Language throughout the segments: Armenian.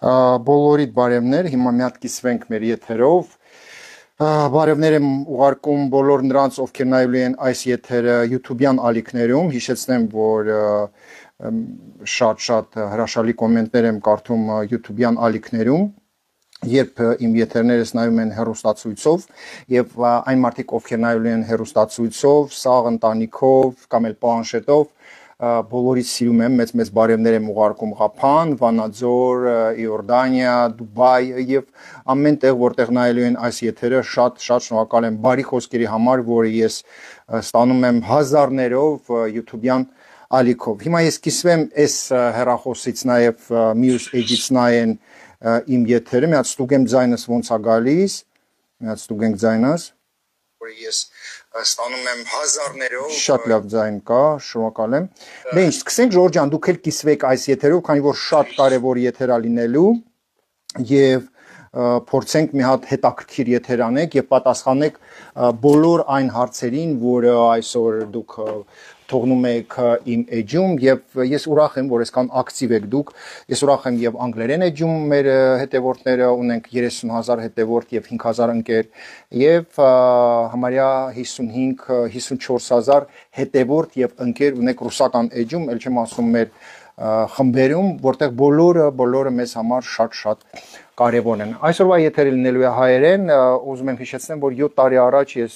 Բոլորիդ բարևներ, հիմա մի հատ կիսվենք մեր եթերով։ Բարևներ եմ ուղարկում բոլոր նրանց, ովքեր նայելու են այս եթերը YouTube-յան ալիքներում։ Հիշեցնեմ, որ շատ հրաշալի կոմենտներ եմ կարդում YouTube-յան ալիքներում, երբ իմ եթերներս նայում են հեռուստացույցով, եւ այն մարդիկ, ովքեր նայելու են հեռուստացույցով, սաղ ընտանիքով կամ էլ պլանշետով, բոլորից սիրում եմ, մեծ բարևներ եմ ուղարկում Ղափան, Վանաձոր, Իորդանիա, Դուբայ եւ ամեն տեղ, որտեղ նայելու են այս եթերը, շատ շնորհակալ եմ բարի խոսքերի համար, որը ես ստանում եմ հազարներով YouTube-յան ալիքով։ Հիմա ես կիսվեմ այս հեռախոսից նաեւ մյուս էջից նայեն իմ եթերը, մի հատ ստուգեմ ձայնս ոնց է գալիս, մի հատ ստուգենք ձայնս, որը ես ստանում եմ հազարներով, շատ լավ ձայն կա, շնորհակալ եմ։ Դե ինչ, սկսենք Ժորժ ջան, դուք էլ կիսվեք այս եթերով, քանի որ շատ կարևոր եթեր է լինելու եւ փորձենք մի հատ հետաքրքիր եթեր անենք եւ պատասխանենք բոլոր այն հարցերին, որը այսօր դուք թողնում եք իմ էջում եւ ես ուրախ եմ, որ այսքան ակտիվ եք դուք։ Ես ուրախ եմ եւ անգլերեն էջում մեր հետևորդները ունենք 30,000 հետևորդ եւ 5,000 ընկեր եւ համարյա 55-54,000 հետևորդ եւ ընկեր ունենք ռուսական էջում, ել չեմ ասում մեր խմբերում, որտեղ բոլորը մեզ համար շատ կարևոր են։ Այսօրվա եթերը լինելու է հայերեն, ուզում եմ հիշեցնեմ, որ 7 տարի առաջ ես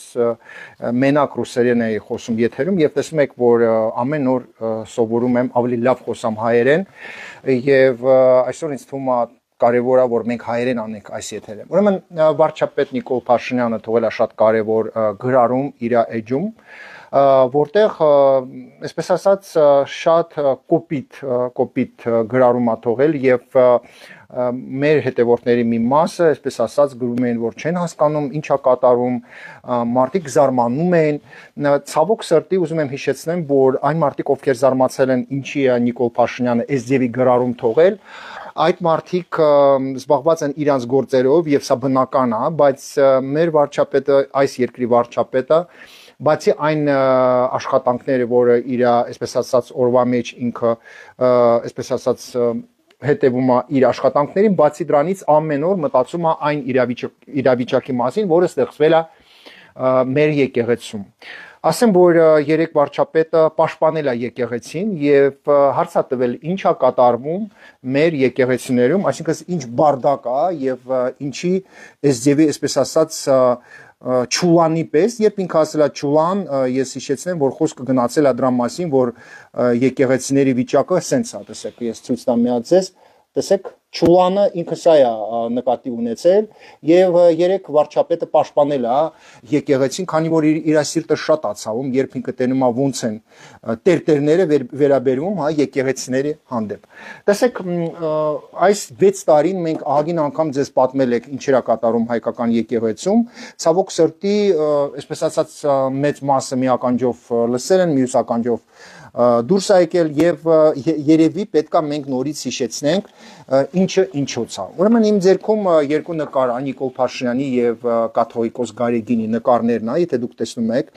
մենակ ռուսերեն էի խոսում եթերում եւ տեսնում եք, որ ամեն օր սովորում եմ ավելի լավ խոսամ հայերեն եւ այսօր ինձ թվում է կարևոր է, որ մենք հայերեն անենք այս եթերը։ Ուրեմն վարչապետ Նիկոլ Փաշինյանը թողել է շատ կարևոր գրառում իր էջում, որտեղ այսպես ասած շատ կոպիտ գրառում է թողել եւ մեր հետևորդների մի մասը, այսպես ասած, գրում են, որ չեն հասկանում ինչ է կատարում, մարդիկ զարմանում են, ցավոք սրտի ուզում եմ հիշեցնեմ, որ այն մարդիկ, ովքեր զարմացել են, ինչի է Նիկոլ Փաշինյանը այս ձևի գրառում թողել, այդ մարդիկ զբաղված են իրանց գործերով եւ սա բնական է, բայց մեր վարչապետը, այս երկրի վարչապետը, բացի այն աշխատանքները, որը իր, այսպես ասած, օրվա մեջ ինքը, այսպես ասած, հետևում է իր աշխատանքներին, բացի դրանից ամեն օր մտածում է այն իրավիճակի մասին, որը ստեղծվել է մեր եկեղեցում։ Ասեմ, որ երեք վարչապետը պաշտպանել է եկեղեցին եւ հարց է տվել ինչ է կատարվում մեր եկեղեցիներում, այսինքն ինչ բարդակ է եւ ինչի այս ձևի, այսպես ասած, Չուլանի պես, երբ ինքը ասել է Չուլան, ես հիշեցնեմ, որ խոսքը գնացել է դրա մասին, որ եկեղեցիների վիճակը սենց է, տեսեք, ես ցույց տամ մի հատ ձեզ, տեսեք, Չուլանը ինքը սա է նկատի ունեցել եւ երեք վարչապետը պաշտպանել է եկեղեցին, քանի որ իր սիրտը շատ է ցավում, երբ ինքը տենում է ոնց են տերտերները վերաբերվում հա եկեղեցիների հանդեպ։ Տեսեք, այս 6 տարին մենք ահագին անգամ ձեզ պատմել ենք ինչեր է կատարում հայկական եկեղեցում, ցավոք սրտի, այսպես ասած, մեծ մասը մի ականջով լսել են, մյուս ականջով դուրս է եկել եւ երևի պետքա մենք նորից հիշեցնենք ինչը ինչոց է։ Ուրեմն իմ ձեռքում երկու նկար է Նիկոլ Փաշինյանի եւ կաթողիկոս Գարեգինի նկարներն է, եթե դուք տեսնում եք,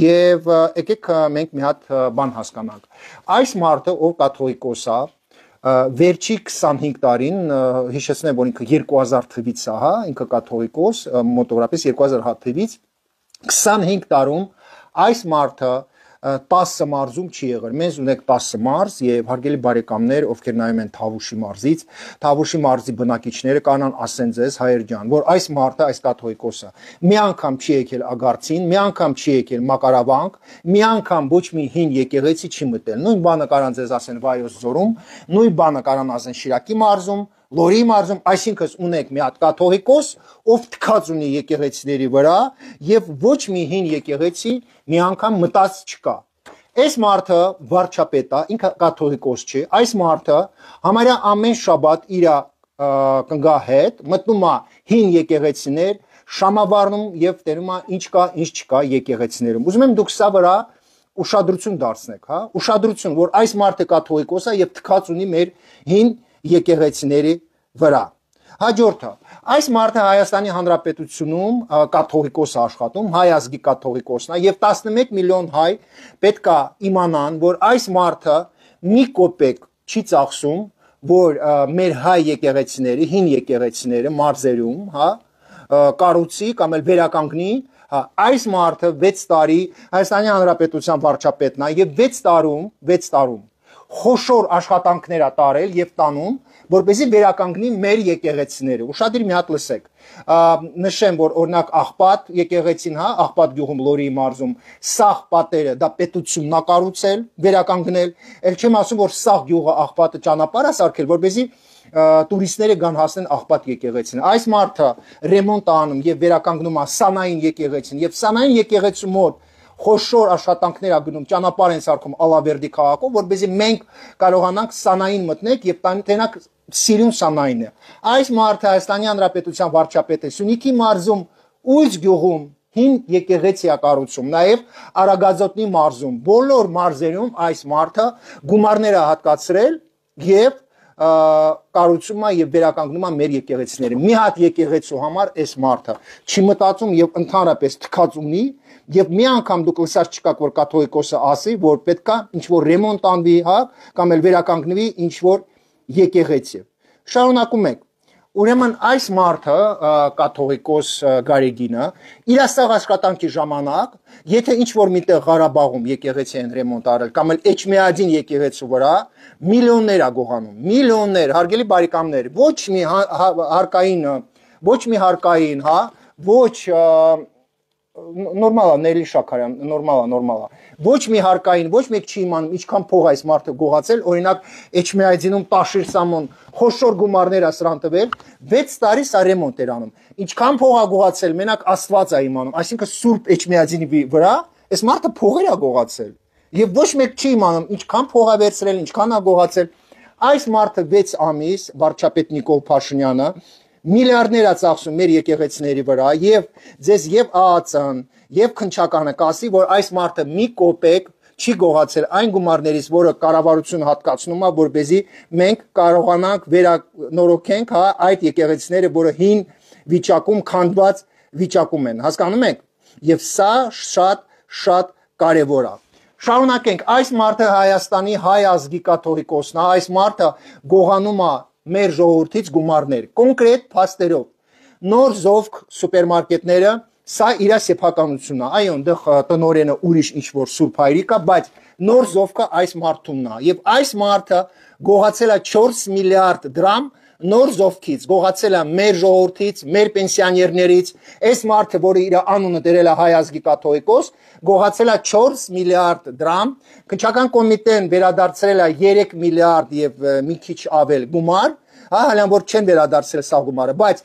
եւ եկեք մենք մի հատ բան հասկանանք։ Այս մարդը, ով կաթողիկոս է, վերջի 25 տարին, հիշեցնեմ, որ ինքը 2000 թվից է, հա, ինքը կաթողիկոս, մոտավորապես 2000 թվից 25 տարում այս մարդը 10 մարզում չի եղել։ Մենք ունենք 10 մարզ եւ հարգելի բարեկամներ, ովքեր նայում են Թավուշի մարզից, Թավուշի մարզի բնակիչները կանան ասեն ձեզ հայեր ջան, որ այս մարդը, այս կաթողիկոսը մի անգամ չի եկել Ագարցին, մի անգամ չի եկել Մակարավանք, մի անգամ ոչ մի հին եկեղեցի չի մտել։ Նույն բանը կարան ձեզ ասեն Վայոց ձորում, նույն բանը կարան ասեն Շիրակի մարզում, Լորի մարզում, այսինքն ունենք մի հատ կաթողիկոս, ով թքած ունի եկեղեցիների վրա եւ ոչ մի հին եկեղեցի մի անգամ մտած չկա։ Այս մարդը վարչապետ է, ինքը կաթողիկոս չի, այս մարդը համարյա ամեն շաբաթ իր կնգա հետ մտնում է հին եկեղեցիներ, շամավառնում եւ տերում է ինչ կա, ինչ չկա եկեղեցիներում։ Ուզում եմ դուք սա վրա ուշադրություն դարձնեք, հա, ուշադրություն, որ այս մարդը կաթողիկոս է եւ թքած ունի մեր հին եկեղեցիների վրա։ Հաջորդը, այս մարդը Հայաստանի Հանրապետությունում կաթողիկոս աշխատում, հայ ազգի կաթողիկոսն է եւ 11 միլիոն հայ պետք է իմանան, որ այս մարդը մի կոպեկ չի ծախսում որ մեր հայ եկեղեցիները, հին եկեղեցիները մարզերում, հա, կառուցի կամ էլ վերականգնի, հա, այս մարդը 6 տարի Հայաստանի Հանրապետության վարչապետն է եւ 6 տարում խոշոր աշխատանքներ ա տարել եւ տանում, որպեսզի վերականգնի մեր եկեղեցիները։ Ուշադիր մի հատ լսեք։ Նշեմ, որ օրինակ Աղբատ եկեղեցին, հա, Աղբատ գյուղում Լորիի մարզում, սաղ պատերը դա պետությունն ա կառուցել, վերականգնել։ Էլ չեմ ասում, որ սաղ գյուղը Աղբատը ճանապարհ ա սարքել, որպեսզի տուրիստները գան հասնեն Աղբատ եկեղեցին։ Այս մարդը ռեմոնտ անում եւ վերականգնում է Սանային եկեղեցին եւ Սանային եկեղեցու մոտ խոշոր աշխատանքներ ա գնում, ճանապարհ են սարքում Ալավերդի քաղաքով, որպեսզի մենք կարողանանք Սանային մտնենք եւ տենակ Սիրուն Սանայինը։ Այս մարդը Հայաստանի Հանրապետության վարչապետ է, Սյունիքի մարզում Ուժ գյուղում հին եկեղեցի ա կառուցում, նաեւ Արագածոտնի մարզում, բոլոր մարզերում այս մարդը գումարներ ա հատկացրել եւ կառուցում է եւ վերականգնում է մեր եկեղեցիները։ Մի հատ եկեղեցու համար այս մարդը չի մտածում եւ ընդհանրապես թքած ունի եւ մի անգամ դուք լսած չկաք, որ կաթողիկոսը ասի, որ պետքա ինչ որ ռեմոնտ անվի, հա, կամ էլ վերականգնվի ինչ որ եկեղեցի։ Շարունակում ենք։ Ուրեմն այս մարդը կաթողիկոս Գարեգինը իր ասաղ աշխատանքի ժամանակ, եթե ինչ որ միտեղ Ղարաբաղում եկեղեցի են ռեմոնտ արել, կամ էլ Էջմիածին եկեղեցու վրա միլիոններ ա գողանում, միլիոններ, հարգելի բարեկամներ, ոչ մի հարկային, հա, ոչ նորմալ է, Նելի Շաքարյան, նորմալ է։ Ոչ մի հարկային, ոչ մեկ չի իմանում ինչքան փող այս մարդը գողացել, օրինակ Էջմիածինում Տաշիր Սամոն խոշոր գումարներ ա սրան տվել, 6 տարի սա ռեմոնտ էր անում։ Ինչքան փող ա գողացել, մենակ Աստված ա իմանում, այսինքն Սուրբ Էջմիածինի վրա, այս մարդը փողեր ա գողացել։ Եվ ոչ մեկ չի իմանում ինչքան փող ա վերցրել, ինչքան ա գողացել։ Այս մարդը 6 ամիս վարչապետ Նիկոլ Փաշինյանը միլիարդներ ա ծախսում մեր եկեղեցիների վրա եւ ձեզ եւ ԱԱՑ-ն եւ քնչականը կասի, որ այս մարդը մի կոպեկ չի գողացել այն գումարներից, որը կառավարությունը հատկացնում է, որպեսզի մենք կարողանանք վերանորոգենք, հա, այդ եկեղեցիները, որը հին վիճակում, քանդված վիճակում են, հասկանում եք։ Եվ սա շատ կարևոր է։ Շարունակենք, այս մարդը Հայաստանի հայ ազգի կաթողիկոսն է, այս մարդը գողանում է մեր ժողովրդից գումարներ, կոնկրետ փաստերով։ Նոր Զովք սուպերմարկետները, սա իր սեփականությունն է։ Այո, այնտեղ տնօրենը ուրիշ ինչ որ Սուրբ Հայրիկ է, բայց Նոր Զովկը այս մարդումն է։ Եվ այս մարդը գողացել է 4 միլիարդ դրամ Նոր Զովքից, գողացել է մեր ժողովրդից, մեր պենսիոներներից, այս մարդը, որը իր անունը դրել է հայ ազգի կաթողիկոս, գողացել է 4 միլիարդ դրամ, քնչական կոմիտեն վերադարձրել է 3 միլիարդ եւ մի քիչ ավել գումար, հա, հալյան որ չեն վերադարձրել սա գումարը, բայց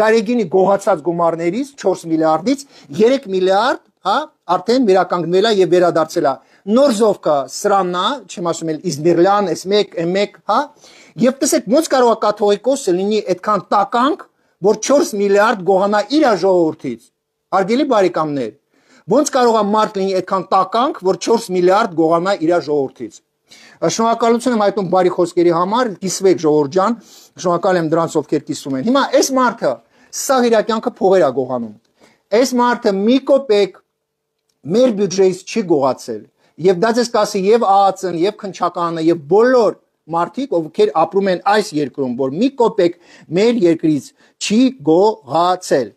Գարեգինի գողացած գումարներից 4 միլիարդից 3 միլիարդ, հա, արդեն վերականգնվել է եւ վերադարձել է։ Նոր Զովկը սրանն է, չեմ ասում էլ Իզմիրլյան, S1, հա, եւ տեսեք ոնց կարող է կաթողիկոսը լինի այդքան տականք, որ 4 միլիարդ գողանա իր ժողովրդից։ Հարգելի բարեկամներ, ոնց կարող է մարդ լինի այդքան տականք, որ 4 միլիարդ գողանա իր ժողովրդից։ Շնորհակալություն եմ հայտնում բարի խոսքերի համար, կիսվեք ժողովուրդ ջան, շնորհակալ եմ դրանց ովքեր կիսվում են։ Հիմա այս մարդը սա իր կյանքը փողեր է գողանում։ Այս մարդը մի կոպեկ մեր բյուջեից չի գողացել։ Եվ դա ձեզ կասի եւ ԱԱՑ-ն, եւ քնչականը, եւ բոլոր մարդիկ, ովքեր ապրում են այս երկրում, որ մի կոպեկ մեր երկրից չի գողացել։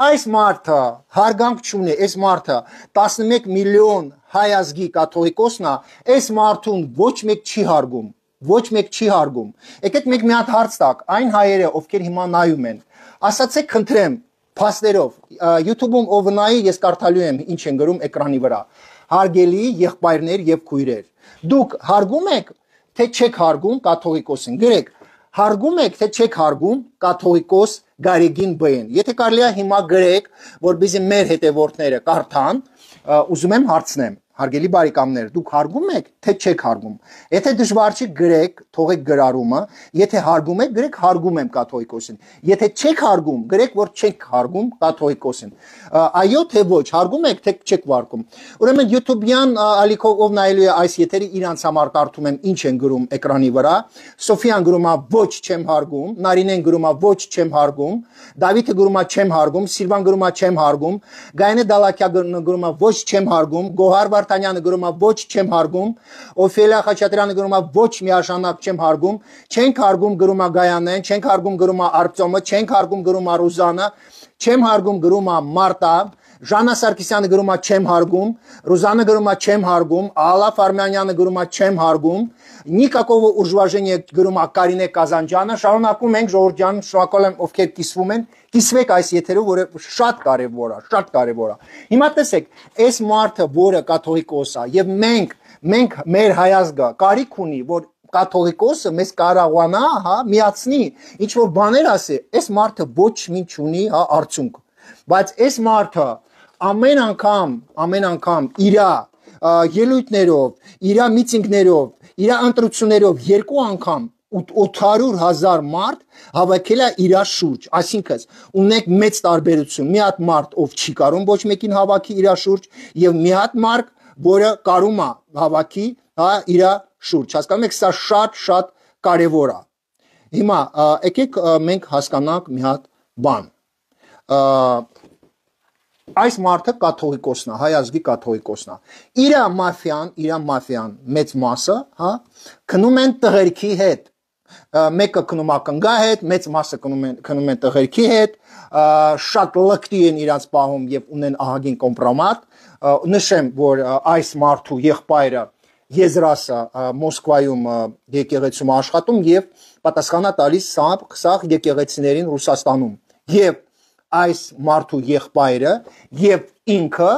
Այս մարդը հարգանք չունի, այս մարդը 11 միլիոն հայ ազգի կաթողիկոսն է, այս մարդուն ոչ մեկ չի հարգում, ոչ մեկ չի հարգում։ Եկեք մեկ մի հատ հարց տակ, այն հայերը, ովքեր հիմա նայում են, ասացեք խնդրեմ, փաստերով, YouTube-ում ով նայի, ես կարդալու եմ ինչ են գրում էկրանի վրա։ Հարգելի եղբայրներ եւ քույրեր, դուք հարգում եք, թե չեք հարգում կաթողիկոսին, գրեք, հարգում եք, թե չեք հարգում կաթողիկոս Գարեգին Բ-ին։ Եթե կարելի է հիմա գրեք, որպեսզի մեր հետևորդները կարդան, ուզում եմ հարցնեմ, հարգելի բարեկամներ, դուք հարգում եք, թե չեք հարգում։ Եթե դժվար չի, գրեք, թողեք գրառումը, եթե հարգում եք, գրեք հարգում եմ կաթողիկոսին։ Եթե չեք հարգում, գրեք, որ չեք հարգում կաթողիկոսին։ Այո, թե ոչ, հարգում եք, թե չեք հարգում։ Ուրեմն YouTube-յան ալիքով ով նայելու է այս եթերի, իրանց համար կարդում եմ ինչ են գրում էկրանի վրա։ Սոֆիան գրում է ոչ չեմ հարգում, Նարինեն գրում է ոչ չեմ հարգում, Դավիթը գրում է չեմ հարգում, Սիլվան գրում է չեմ հարգում, Գայնե Դալակյանը գրում է ոչ չեմ հարգում, Գոհար Վարդանյանը գրում է ոչ չեմ հարգում, Օֆելիա Խաչատրյանը գրում է ոչ միաժամանակ չեմ հարգում, չենք հարգում գրում է Գայանեն, չենք հարգում գրում է Արտյոմը, չենք հարգում գրում է Ռուզանը, չեմ հարգում գրում է Մարտա, Ժանա Սարգսյանը գրում է չեմ հարգում, Ռուզանը գրում է չեմ հարգում, Ալա Ֆարմանյանը գրում է չեմ հարգում, Նիկակովը ուրժվաժենիե գրում է Կարինե Կազանջյանը, շարունակում ենք Ժողովուրդ ջան, շնորհակալ եմ ովքեր կիսվում են, կիսվեք այս եթերով, որը շատ կարևոր է, շատ կարևոր է։ Հիմա տեսեք, այս մարդը, որը կաթողիկոս է, եւ մենք մեր հայազգը կարիք ունի, որ կաթողիկոսը մեզ կարողանա, հա, միացնի, ինչ որ բաներ ասի, այս մարդը ոչ մի չունի, հա, արդյունք։ Բայց այս մարդը ամեն անգամ իր ելույթներով, իր միտինգներով, իր ընտրություններով երկու անգամ 800,000 մարդ հավաքել է իր շուրջ, այսինքն ունեք մեծ տարբերություն, մի հատ մարդ ով չի կարող ոչ մեկին հավաքի իր շուրջ եւ մի հատ մարդ, որը կարում է հավաքի, հա, իր շուրջ, հասկանում եք, սա շատ կարևոր է։ Հիմա եկեք մենք հասկանանք մի հատ բան։ Այս մարդը կաթողիկոսն է, հայ ազգի կաթողիկոսն է։ Իր մաֆիան մեծ մասը, հա, քնում են տղերքի հետ։ Մեկը քնում է կնգա հետ, մեծ մասը քնում են տղերքի հետ, շատ լկտի են իրանց պահում եւ ունեն ահագին կոմպրոմատ։ Նշեմ, որ այս մարդու եղբայրը Եզրասը Մոսկվայում եկեղեցում աշխատում եւ պատասխանա տալիս սաղ եկեղեցիներին Ռուսաստանում։ Եվ այս մարդու եղբայրը եւ ինքը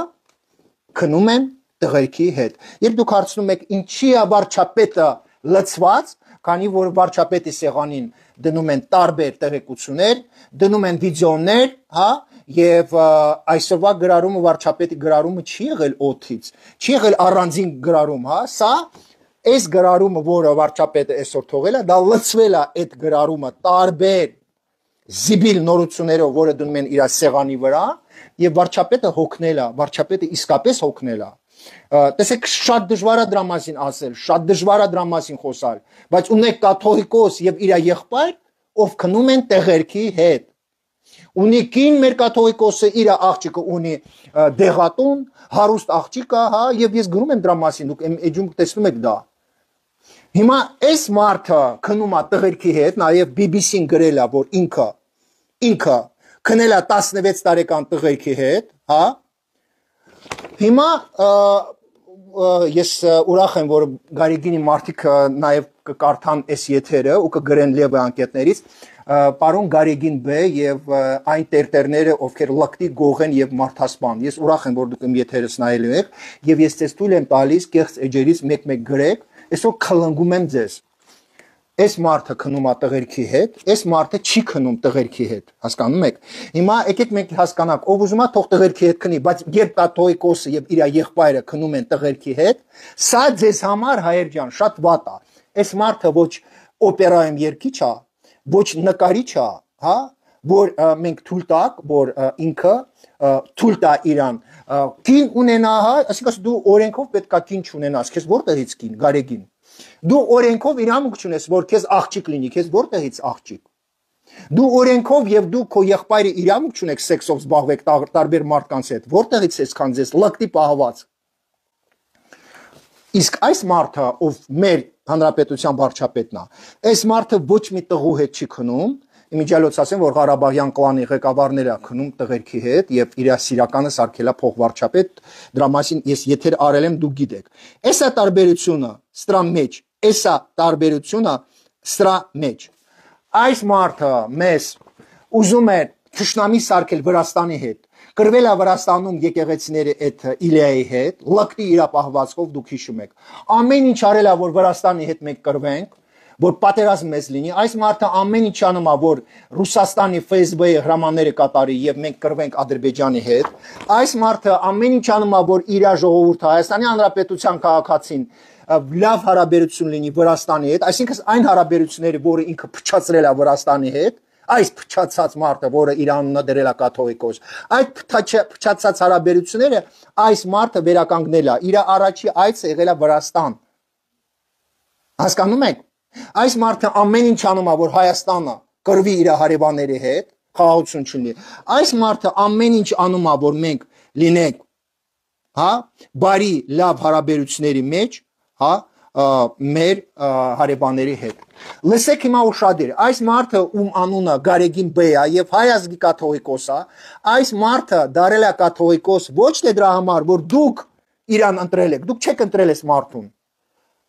քնում են տղերքի հետ։ Երբ դուք հարցնում եք ինչի է վարչապետը լծված, քանի որ վարչապետի սեղանին դնում են տարբեր տեղեկություններ, դնում են վիդեոներ, հա, եւ այսօրվա գրառումը վարչապետի գրառումը չի եղել օթից, չի եղել առանձին գրառում, հա, սա այս գրառումը, որը վարչապետը այսօր թողել է, դա լծվել է այդ գրառումը տարբեր զիբիլ նորություններով, որը դնում են իր սեղանի վրա, եւ վարչապետը հոգնել է, վարչապետը իսկապես հոգնել է։ Տեսեք, շատ դժվար է դրա մասին ասել, շատ դժվար է դրա մասին խոսալ, բայց ունեք կաթողիկոս եւ իր եղբայր, ով քնում են տեղերքի հետ։ Ունի կին մեր կաթողիկոսը իր աղջիկը ունի դեղատուն, հարուստ աղջիկ է, հա, եւ ես գրում եմ դրա մասին, դուք էջում տեսնում եք դա։ Հիմա այս մարդը քնում է տղերքի հետ, նաեւ BBC-ն գրել է, որ ինքը քնել է 16 տարեկան տղերքի հետ, հա։ Հիմա ես ուրախ եմ, որ Գարեգինի մարդիկ նաեւ կկարդան այս եթերը ու կգրեն լեւը անկետներից, պարոն Գարեգին Բ եւ այն տերտերները, ովքեր լկտի գող են եւ մարդասպան։ Ես ուրախ եմ, որ դուք իմ եթերս նայելու եք եւ ես ձեզ թույլ եմ տալիս կեղծ էջերից մեկ-մեկ գրեք, այսօր քլնգում եմ ձեզ։ Այս մարդը քնում է տղերքի հետ, այս մարդը չի քնում տղերքի հետ, հասկանում եք։ Հիմա եկեք մենք հասկանանք, ով ուզում է թող տղերքի հետ քնի, բայց երբ կաթողիկոսը եւ իր եղբայրը քնում են տղերքի հետ, սա ձեզ համար հայեր ջան շատ վատ է։ Այս մարդը ոչ օպերայում երգիչ է, ոչ նկարիչ է, հա, որ մենք թույլ տակ, որ ինքը թույլ տա իրան կին ունենա, հա, այսինքն դու օրենքով պետքա կին չունենաս, քեզ որտեղից կին, Գարեգին։ Դու օրենքով իրավունք չունես, որ քեզ աղջիկ լինի, քեզ որտեղից աղջիկ։ Դու օրենքով եւ դու քո եղբայրը իրավունք չունեք սեքսով զբաղվեք տարբեր մարդկանց հետ, որտեղից էսքան ձեզ լկտի պահված։ Իսկ այս մարդը, ով մեր հանրապետության վարչապետն է, այս մարդը ոչ մի տղու հետ չի քնում, իմիջիալոց ասեմ, որ Ղարաբաղյան կլանի ղեկավարները քնում տղերքի հետ եւ իր սիրականը սարքելա փոխվարչապետ, դրա մասին ես եթեր արել եմ, դուք գիտեք։ Էսա տարբերությունը սրա մեջ, էսա տարբերությունը սրա մեջ։ Այս մարդը մեզ ուզում է թշնամի սարքել Վրաստանի հետ։ Կրվել է Վրաստանում եկեղեցիների այդ Իլիայի հետ, լկտի իր պահվածքով դուք հիշում եք։ Ամեն ինչ արել է, որ Վրաստանի հետ մենք կրվենք, որ պատերազմ մեզ լինի, այս մարդը ամեն ինչ անում է, որ Ռուսաստանի ՖՍԲ-ի հրամանները կատարի եւ մենք կրվենք Ադրբեջանի հետ, այս մարդը ամեն ինչ անում է, որ իր ժողովուրդը Հայաստանի Հանրապետության քաղաքացին լավ հարաբերություն լինի Վրաստանի հետ, այսինքն այն հարաբերությունները, որը ինքը փչացրել է Վրաստանի հետ, այս փչացած մարդը, որը իր անունը դրել է կաթողիկոս, այդ փչացած հարաբերությունները այս մարդը վերականգնել է, իր առաջի այցը եղել է Վրաստան։ Հասկանում եք։ Այս մարդը ամեն ինչ անում է, որ Հայաստանը կրվի իր հարևանների հետ, խաղաղություն չլինի։ Այս մարդը ամեն ինչ անում է, որ մենք լինենք հա, բարի լավ հարաբերությունների մեջ, հա, մեր հարևանների հետ։ Լսեք հիմա ուշադիր, այս մարդը ում անունը Գարեգին Բ-ն է եւ հայ ազգի կաթողիկոս է, այս մարդը դարել է կաթողիկոս ոչ թե դրա համար, որ դուք իրան ընտրել եք, դուք չեք ընտրել այս մարդուն։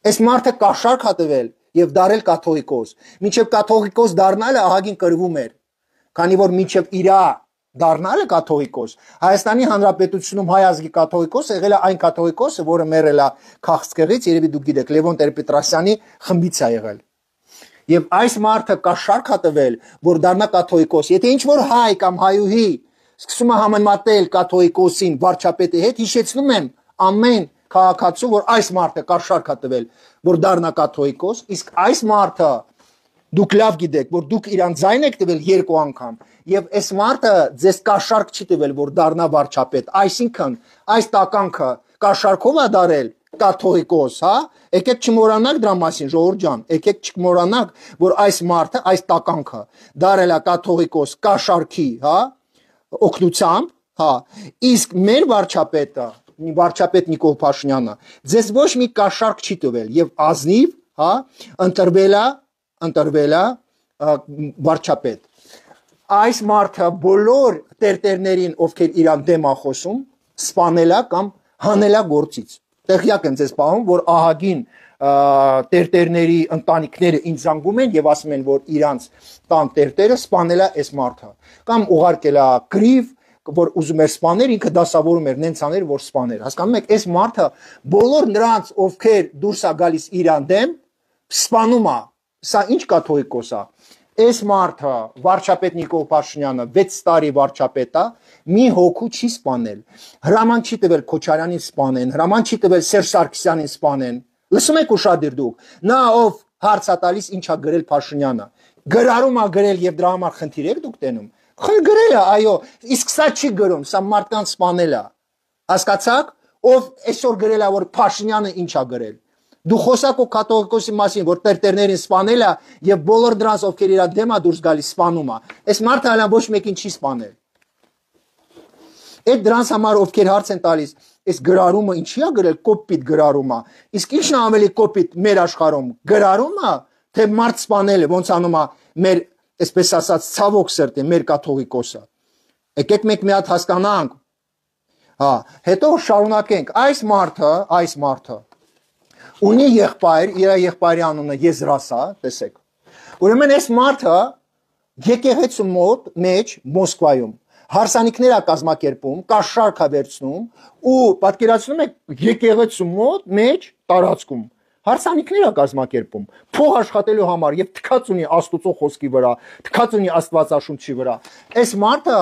Այս մարդը կաշառք է տվել եւ դարել կաթողիկոս։ Մինչեւ կաթողիկոս դառնալը ահագին կրվում էր, քանի որ մինչեւ իրա դառնալը կաթողիկոս Հայաստանի Հանրապետությունում հայ ազգի կաթողիկոսը եղել է այն կաթողիկոսը, որը մեռել է քաղցկեղից, երևի դուք գիտեք, Լևոն Տեր-Պետրոսյանի խմբից է եղել։ Եվ այս մարդը կաշառք է տվել, որ դառնա կաթողիկոս։ Եթե ինչ որ հայ կամ հայուհի սկսում է համեմատել կաթողիկոսին վարչապետի հետ, հիշեցնում եմ ամեն քաղաքացու, որ այս մարդը կաշառք է տվել, որ դառնա կաթողիկոս, իսկ այս մարդը դուք լավ գիտեք, որ դուք իրան ձայն եք տվել երկու անգամ, եւ այս մարդը ձեզ կաշառք չի տվել, որ դառնա վարչապետ, այսինքն այս տականքը կաշառքով է դարել կաթողիկոս, հա, եկեք չմոռանաք դրա մասին, ժողովուրդ ջան, եկեք չմոռանաք, որ այս մարդը, այս տականքը դարել է կաթողիկոս կաշառքի, հա, օգնությամբ, հա, իսկ մեր վարչապետ Նիկոլ Փաշինյանը ձեզ ոչ մի կաշառք չի տվել եւ ազնիվ, հա, ընտրվել է վարչապետ։ Այս մարդը բոլոր տերտերներին, ովքեր իրան դեմ է խոսում, սպանել է կամ հանել է գործից։ Տեղյակ եմ ձեզ պահում, որ ահագին տերտերների ընտանիքները ինձ զանգում են եւ ասում են, որ իրանց տան տերտերը սպանել է այս մարդը, կամ ուղարկել է գրիվ, որ ուզում էր սպաներ, ինքը դասավորում էր, նենց աներ, որ սպաներ։ Հասկանում եք, այս մարդը բոլոր նրանց, ովքեր դուրս է գալիս իրան դեմ, սպանում է։ Սա ինչ կաթողիկոս է։ Այս մարդը, վարչապետ Նիկոլ Փաշինյանը 6 տարի վարչապետ է, մի հոգու չի սպանել։ Հրաման չի տվել Քոչարյանին սպանեն, հրաման չի տվել Սերժ Սարգսյանին սպանեն։ Լսում եք ուշադիր դուք։ Նա ով հարց է տալիս ինչ է գրել Փաշինյանը։ Գրարում է գրել եւ դրա համար խնդիր եք դուք տենում։ Գրել է, այո, իսկ սա չի գրում, սա մարդկանց սպանել է։ Հասկացաք, ով այսօր գրել է, որ Փաշինյանը ինչ է գրել։ Դու խոսակ ու կաթողիկոսի մասին, որ տերտերներին սպանել է եւ բոլոր դրանց, ովքեր իր դեմ է դուրս գալիս, սպանում է։ Այս մարդը հələ ոչ մեկին չի սպանել։ Այդ դրանց համար ովքեր հարց են տալիս, այս գրարումը ինչի է գրել, կոպիտ գրարում է։ Իսկ ի՞նչն է ավելի կոպիտ մեր աշխարհում, գրարումը, թե մարդ սպանելը, ոնց անում է մեր, այսպես ասած, ցավոք սրտի, մեր կաթողիկոսը։ Եկեք մեկ մի հատ հասկանանք։ Հա, հետո շարունակենք։ Այս մարդը ունի եղբայր, իր եղբայրի անունը Եզրաս է, տեսեք։ Ուրեմն այս մարդը եկեղեցու մոտ մեջ Մոսկվայում հարսանիքներ է կազմակերպում, կաշառք է վերցնում ու պատկերացնում եք եկեղեցու մոտ մեջ տարածքում հարսանիքներ է կազմակերպում փող աշխատելու համար եւ թքած ունի Աստծո խոսքի վրա, թքած ունի Աստվածաշունչի վրա։ Այս մարդը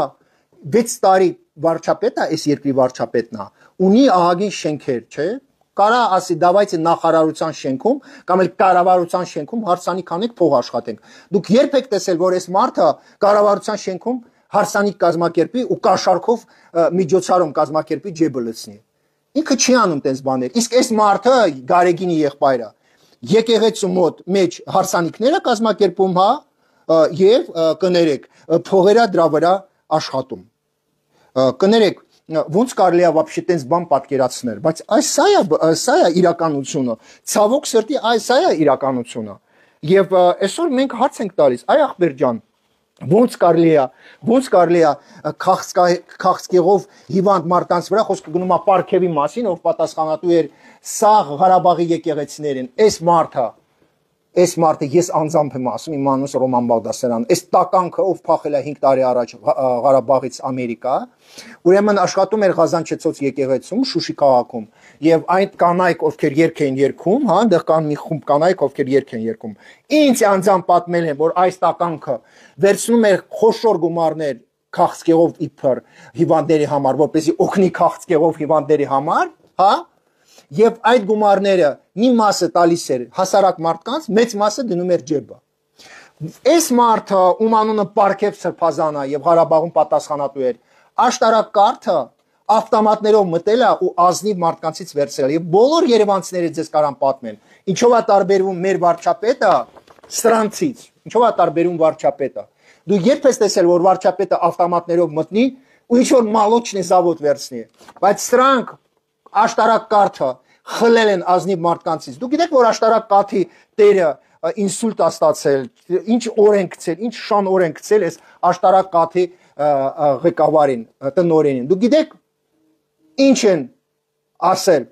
6 տարի վարչապետ է, այս երկրի վարչապետն է, ունի ահագին շենքեր, չէ՞։ Կարա ասի դավայցի նախարարության շենքում կամ էլ կառավարության շենքում հարսանիք անեք փող աշխատենք։ Դուք երբ եք տեսել, որ այս մարդը կառավարության շենքում հարսանիք կազմակերպի ու կաշառքով միջոցառում կազմակերպի ջեբը լցնի։ Ինքը չի անում տես բաներ։ Իսկ այս մարդը Գարեգինի եղբայրը եկեղեցու մոտ մեջ հարսանիքները կազմակերպում, հա, եւ կներեք, փողերա դրա վրա աշխատում։ Կներեք, ոնց կարելի է вообще տես բան պատկերացնել, բայց սա է իրականությունը։ Ցավոք սրտի սա է իրականությունը։ Եվ այսօր մենք հարց ենք տալիս, այ ախպեր ջան, ոնց կարելի է քաղցկեղով հիվանդ մարդկանց վրա խոսքը գնում է Պարքևի մասին, ով պատասխանատու էր սաղ Ղարաբաղի եկեղեցիներին, այս մարդը ես անձամբ եմ ասում, իմ անունս Ռոման Բաղդասարյան, այս տականքը ով փախել է 5 տարի առաջ Ղարաբաղից Ամերիկա, ուրեմն աշխատում էր Ղազանչեցոց եկեղեցում Շուշի քաղաքում եւ այդ կանայք ովքեր երգ էին երգում, հա, այնտեղ կան մի խումբ կանայք ովքեր երգ են երգում։ Ինձ անձամբ պատմել են, որ այս տականքը վերցնում էր խոշոր գումարներ քաղցկեղով իբր հիվանդների համար, որպեսզի օգնի քաղցկեղով հիվանդների համար, հա, եւ այդ գումարները մի մասը տալիս էր հասարակ մարդկանց, մեծ մասը դնում էր ջեբը։ Այս մարդը, ում անունը Պարքև Սրբազան է եւ Ղարաբաղում պատասխանատու էր, աշտարակարդը ավտոմատներով մտել է ու ազնիվ մարդկանցից վերցրել եւ բոլոր երևանցիները ձեզ կարան պատմեն, ինչով է տարբերվում մեր վարչապետը սրանցից, ինչով է տարբերում վարչապետը։ Դու երբ ես տեսել, որ վարչապետը ավտոմատներով մտնի ու ինչ որ մալոչնի զավոտ վերցնի, բայց սրանք աշտարակ կաթը խլել են ազնիվ մարդկանցից։ Դուք գիտեք, որ աշտարակ կաթի տերը ինսուլտ է ստացել, ինչ օրենք գցել, ինչ շան օրենք գցել էս աշտարակ կաթի ղեկավարին, տնօրենին։ Դուք գիտեք ինչ են ասել։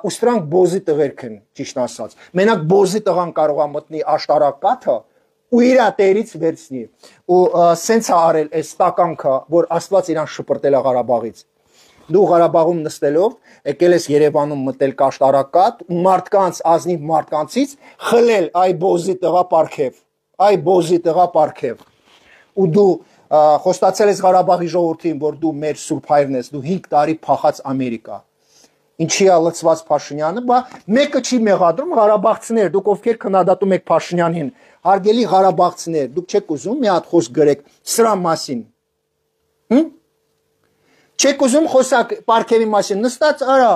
Ուսրանք բոզի տղերք են, ճիշտ ասած։ Մենակ բոզի տղան կարող է մտնի աշտարակ կաթը ու իր տերից վերցնի։ Ու սենց է արել այս տականքը, որ Աստված իրան շպրտել է Ղարաբաղից։ Դու Ղարաբաղում նստելով եկել ես Երևանում մտել կաշտարակատ ու մարդկանց ազնիվ մարդկանցից խլել այ բոզի տղա պարքև, այ բոզի տղա պարքև։ Ու դու խոստացել ես Ղարաբաղի ժողովրդին, որ դու մեր սուրբ հայրն ես, դու 5 տարի փախած Ամերիկա։ Ինչի է լծված Փաշինյանը, բա մեկը չի մեղադրում Ղարաբաղցիներ, դուք ովքեր քննադատում եք Փաշինյանին, հարգելի Ղարաբաղցիներ, դուք չեք ուզում մի հատ խոսք գրեք սրա մասին։ Չեք ուզում խոսակ պարքևի մասին, նստած արա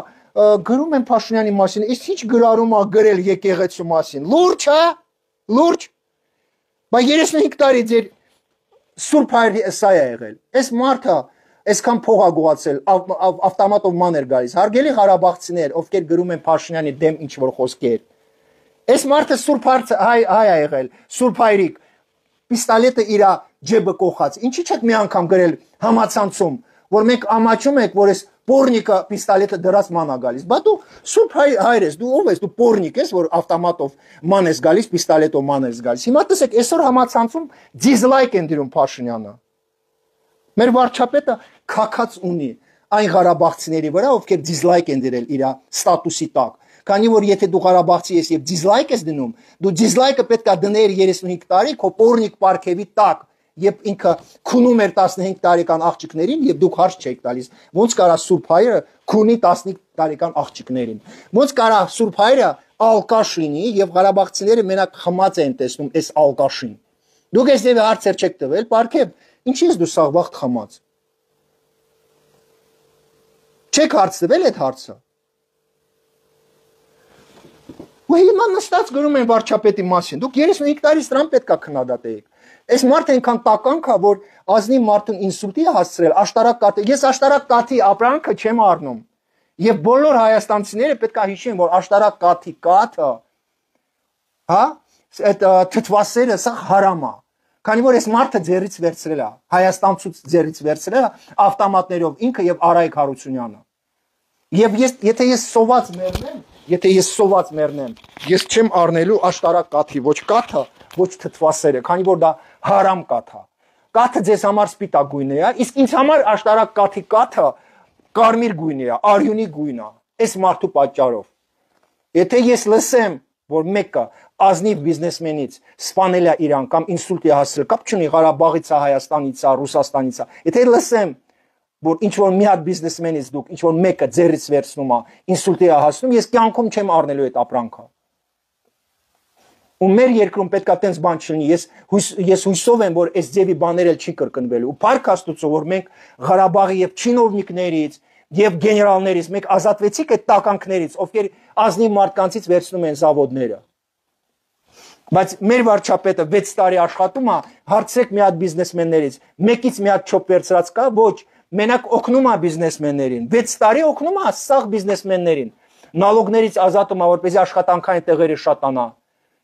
գրում են Փաշինյանի մասին, իսկ ինչ գրառում է գրել եկեղեցու մասին, լուրջ է, լուրջ, բա 35 տարի ձեր սուրբ հայրի սա է եղել, այս մարդը այսքան փող ա գողացել, ավտոմատով ման էր գալիս, հարգելի Ղարաբաղցիներ, ովքեր գրում են Փաշինյանի դեմ ինչ-որ խոսքեր, այս մարդը սուրբ հայ ա եղել, սուրբ հայրիկ, պիստոլետը իր ջեբը կողած, ինչի՞ չեք մի անգամ գրել համացանցում, որ մենք ամաչում ենք, որ այս պորնիկը պիստոլետը դրած ման ա գալիս, բա դու սուրբ հայր ես, դու ով ես, դու պորնիկ ես, որ ավտոմատով ման ես գալիս, պիստոլետով ման ես գալիս, հիմա տեսեք, այսօր համացանցում դիզլայք են դրում Փաշինյանը, մեր վարչապետը քաքած ունի այն Ղարաբաղցիների վրա, ովքեր դիզլայք են դրել իր ստատուսի տակ, քանի որ եթե դու Ղարաբաղցի ես եւ դիզլայք ես դնում, դու դիզլայքը պետք է դներ 35 տարի քո պորնիկ պարքևի տակ, Եվ ինքը քունում էր 15 տարեկան աղջիկներին եւ դուք հարց չեք տալիս ոնց կարա Սուրբ Հայրը քունի 15 տարեկան աղջիկներին ոնց կարա Սուրբ Հայրը ալկաշ լինի եւ Ղարաբաղցիները մենակ խմած են տեսնում այս ալկաշին դուք այս դեպի հարցեր չեք տվել պարքև ինչի՞ ես դու սաղ վաղ խմած չեք հարցվել այդ հարցը ու հիմա նստած գրում են վարչապետի մասին դուք 35 տարի դրան պետքա քննադատեիք Այս մարդը այնքան տականք է, որ ազնիվ մարդուն ինսուլտի է հասցրել, աշտարակ կաթի, ես աշտարակ կաթի ապրանքը չեմ առնում, և բոլոր հայաստանցիները պետք է հիշեն, որ աշտարակ կաթի կաթը, այդ թթվասերը սա հարամ է, քանի որ այս մարդը ձեռից վերցրել է, Հայաստանցուց ձեռից վերցրել է ավտոմատներով ինքը և Արայք Հարությունյանը, և եթե ես սոված մեռնեմ, ես չեմ առնելու աշտարակ կաթի, ոչ կաթը, ոչ թթվասերը, քանի որ դա հարամ կաթ է։ Կաթը ձեզ համար սպիտակ գույն է, իսկ ինձ համար աշտարակ կաթի կաթը կարմիր գույն է, արյունի գույն է, այս մարդու պատճառով։ Եթե ես լսեմ, որ մեկը ազնիվ բիզնեսմենից սպանել է իրան կամ ինսուլտ է հասցրել, կապ չունի Ղարաբաղից է, Հայաստանից է, Ռուսաստանից է, եթե լսեմ, որ ինչ որ մի հատ բիզնեսմենից դուք ինչ որ մեկը ձեռից վերցնում է, ինսուլտ է հասնում, ես կյանքում չեմ առնելու այդ ապրանքը։ Ու մեր երկրում պետք է տենց բան չլինի, ես հույսով եմ, որ այս ձևի բաներ էլ չի կրկնվելու, ու փառք Աստծո, որ մենք Ղարաբաղի և չինովնիկներից և գեներալներից մենք ազատվեցիք այդ տականքներից, ովքեր ազնիվ մարդկանցից վերցնում են զավոդները։ Բայց մեր վարչապետը 6 տարի աշխատում է, հարցրեք մի հատ բիզնեսմեններից, մեկից մի հատ չոպ վերցրած կա, ոչ, մենակ օգնում է բիզնեսմեններին, 6 տարի օգնում է սաղ բիզնեսմեններին, նալոգներից ազատում է, որպեսզի աշխատանքային տեղերը շատանա։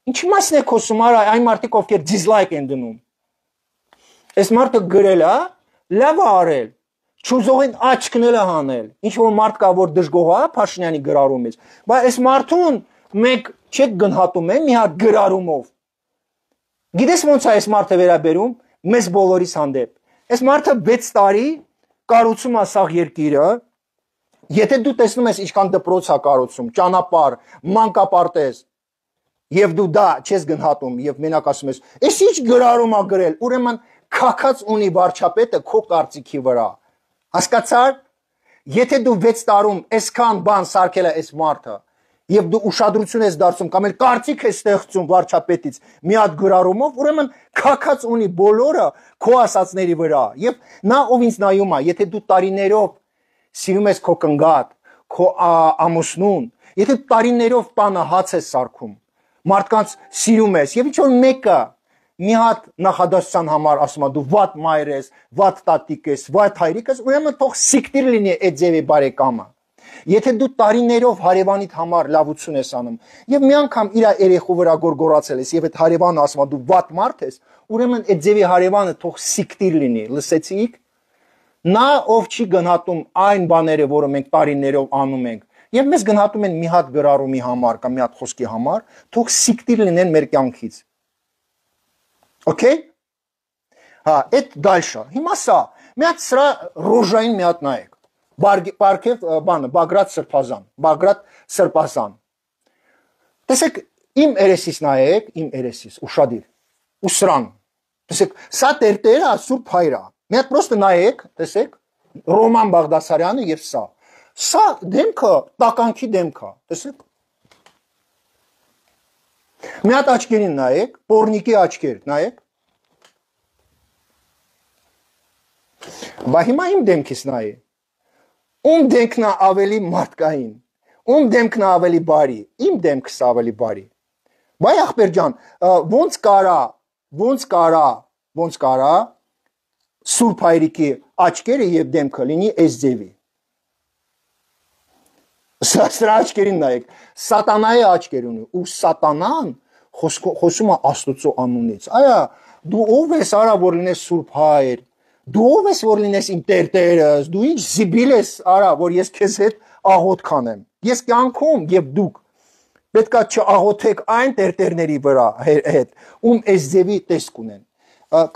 Ինչի մասին եք խոսում, այն մարդիկ, ովքեր դիզլայք են դնում։ Այս մարդը գրել է, լավ է արել, չուզողին աչքն էլ է հանել, ինչ որ մարդ կա, որ դժգոհ է Փաշինյանի գրառումից, բայց այս մարդուն մենք չեք գնահատում են մի հատ գրառումով։ Գիտես ոնց է այս մարդը վերաբերում մեզ բոլորիս հանդեպ։ Այս մարդը 6 տարի կառուցում է սաղ երկիրը, եթե դու տեսնում ես ինչքան դպրոց է կառուցում, ճանապարհ, մանկապարտեզ, Եվ դու դա չես գնահատում և մենակ ասում ես, ես ինչ գրառում ա գրել, ուրեմն քաքած ունի վարչապետը քո կարծիքի վրա, հասկացար, եթե դու 6 տարում այսքան բան սարքել է այս մարդը, և դու ուշադրություն ես դարձում, կամ էլ կարծիք ես ստեղծում վարչապետից մի հատ գրառումով, ուրեմն քաքած ունի բոլորը քո ասածների վրա, և նա ով ինձ նայում է, եթե դու տարիներով սիրում ես քո կնգատ, քո ամուսնուն, եթե տարիներով տանը հաց ես սարքում, մարդկանց սիրում ես, և ինչ որ մեկը մի հատ նախադասության համար ասում է դու վատ մայր ես, վատ տատիկ ես, վատ հայրիկ ես, ուրեմն թող սիկտիր լինի այդ ձևի բարեկամը։ Եթե դու տարիներով հարևանիդ համար լավություն ես անում եւ մի անգամ իր երեխու վրա գորգորացել ես եւ այդ հարևանը ասում է դու վատ մարդ ես, ուրեմն այդ ձևի հարևանը թող սիկտիր լինի, լսեցիք։ Նա ով չի գնահատում այն բաները, որը մենք տարիներով անում ենք, եւ մեզ գնահատում են մի հատ գրառումի համար կամ մի հատ խոսքի համար, թող սիկտիր լինեն մեր կյանքից։ Okay? Հա, այդ դալշա։ Հիմա սա, մի հատ սրա ռոժային մի հատ նայեք։ Պարքև բանը, Բագրատ Սրպազան։ Տեսեք, իմ երեսից նայեք, իմ երեսից, ուշադիր, ու սրան։ Տեսեք, սա տերտերը Սուրբ Հայրը։ Մի հատ պրոստը նայեք, տեսեք, Ռոման Բաղդասարյանը եւ սա։ Սա դեմքը, տականքի դեմքը, տեսեք։ Մի հատ աչքերին նայեք, պորնիկի աչքեր, նայեք։ Բա հիմա իմ դեմքից նայեք։ Ում դեմքն է ավելի մարդկային, ում դեմքն է ավելի բարի, իմ դեմքս ավելի բարի։ Բայ ախպեր ջան, ոնց կարա Սուրբ Հայրիկի աչքերը եւ դեմքը լինի այս ձևի։ Սրա աչքերին նայեք, սատանայի աչքեր ունի, ու սատանան խոսում է Աստծո անունից։ Այա, դու ով ես արա որ լինես Սուրբ Հայր։ Դու ով ես որ լինես իմ տերտերս, դու ինչ զիբիլ ես արա, որ ես քեզ հետ աղոթ կանեմ։ Ես կյանքում եւ դուք պետքա չաղոթեք այն տերտերների վրա հետ, ում այս ձևի տեսք ունեն։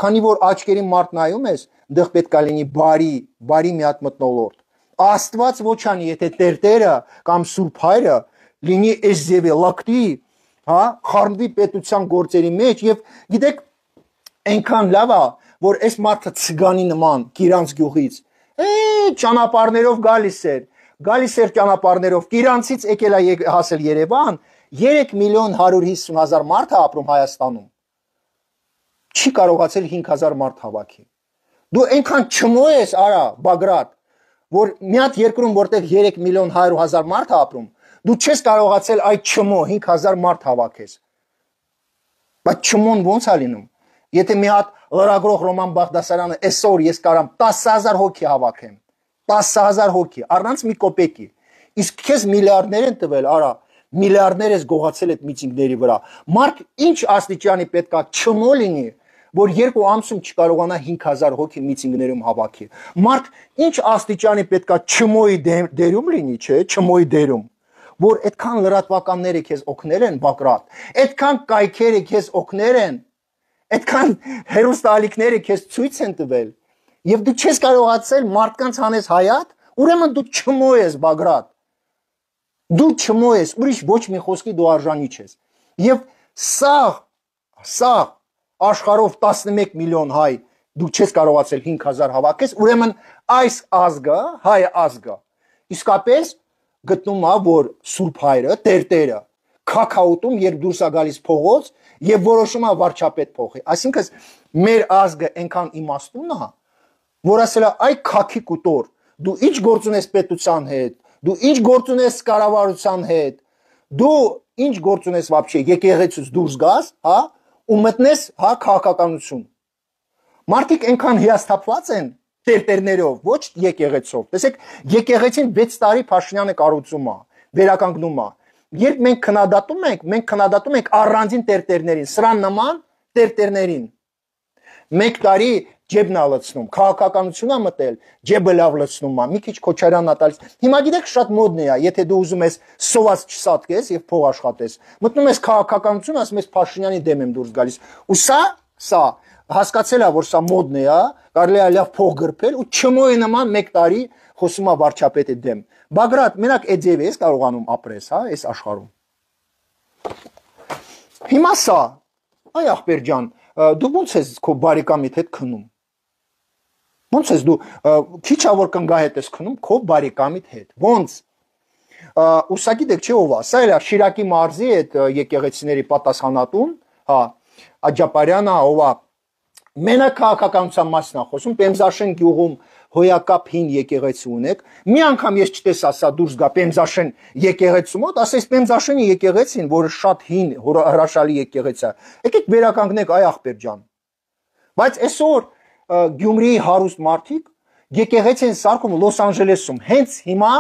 Քանի որ աչքերի մարդ նայում ես, դեռ պետքա լինի բարի մի հատ մտնոլորտ։ Աստված ոչ անի, եթե տերտերը կամ Սուրբ Հայրը լինի այս ձևի լակտի, հա, խառնվի պետության գործերի մեջ եւ գիտեք, այնքան լավ է որ այս մարդը ցգանի նման Կիրանց գյուղից ճանապարհներով գալիս էր ճանապարհներով Կիրանցից եկել է հասել Երևան 3.150.000 մարդ է ապրում Հայաստանում չի կարողացել 5000 մարդ հավաքի դու այնքան չմո ես արա Բագրատ որ մի հատ երկրում որտեղ 3.100.000 մարդ է ապրում դու չես կարողացել այդ չմո 5000 մարդ հավաքես բայց չմոն ոնց է լինում Եթե մի հատ լրագրող Ռոման Բաղդասարյանը այսօր ես կարամ 10000 հոգի հավաքեմ 10000 հոգի առանց մի կոպեկի իսկ քեզ միլիարդներ են տվել արա միլիարդներ ես գողացել այդ միտինգների վրա մարդ ինչ աստիճանի պետքա չմո լինի որ երկու ամսում չկարողանա 5000 հոգի միտինգներում հավաքի մարդ ինչ աստիճանի պետքա չմոյի դերում լինի չէ չմոյի դերում որ այդքան լրատվականները քեզ օգնել են Բագրատ այդքան կայքերը քեզ օգնել են Այդքան հերոստալիկները քեզ ցույց են տվել եւ դու չես կարողացել մարդկանց հանես հայատ ուրեմն դու չմո ես Բագրատ դու չմո ես ուրիշ ոչ մի խոսքի դու արժանի չես եւ սա աշխարհով 11 միլիոն հայ դու չես կարողացել 5000 հավաքես ուրեմն այս ազգը հայ ազգը իսկապես գտնում է որ Սուրբ Հայրը տերտերը Քաքաուտում երբ դուրս է գալիս փողոց եւ որոշում է վարչապետ փոխի այսինքն մեր ազգը այնքան իմաստուն է որ ասել է այ քաքի կուտոր դու ինչ գործ ունես պետության հետ դու ինչ գործ ունես կառավարության հետ դու ինչ գործ ունես вообще եկեղեցուց դուրս գաս հա ու մտնես հա քաղաքականություն մարդիկ այնքան հիասթափված են տերտերներով ոչ եկեղեցով տեսեք եկեղեցին 6 տարի Փաշինյանը կառուցում է վերականգնում է Երբ մենք քննադատում ենք առանձին տերտերներին, սրան նման տերտերներին։ Մեկ տարի ջեբն է լցնում, քաղաքականություն է մտել, ջեբը լավ լցնում է, մի քիչ Քոչարյանն է տալիս։ Հիմա գիտեք շատ մոդն է, եթե դու ուզում ես սոված չսատկես եւ փող աշխատես, մտնում ես քաղաքականություն, ասում ես Փաշինյանի դեմ եմ դուրս գալիս։ Ու սա հասկացել է, որ սա մոդն է, կարելի է լավ փող գրփել ու չմոյի նման մեկ տարի խոսում է վարչապետի դեմ։ Բագրատ, մենակ այդ ձևի ես կարողանում ապրես, հա, այս աշխարհում։ Հիմա սա, այ ախպեր ջան, դու ո՞նց ես քո բարեկամիդ հետ քնում։ Ո՞նց ես դու քիչ ավոր կնգա հետ ես քնում քո բարեկամիդ հետ։ Ո՞նց։ Ուսա գիտեք չէ ով է, սա էլ է Շիրակի մարզի այդ եկեղեցիների պատասխանատուն, հա, Աջապարյանը, ով է Մենակ քաղաքականության մասն է խոսում, Պեմզաշեն գյուղում հոյակապ հին եկեղեցի ունեք, մի անգամ ես չտեսա սա դուրս գա Պեմզաշեն եկեղեցու մոտ, ասես Պեմզաշենի եկեղեցին, որը շատ հին հրաշալի եկեղեցի է, եկեք վերականգնեք այ ախպեր ջան։ Բայց այսօր Գյումրիի հարուստ մարդիկ եկեղեցի են սարքում Լոս Անջելեսում, հենց հիմա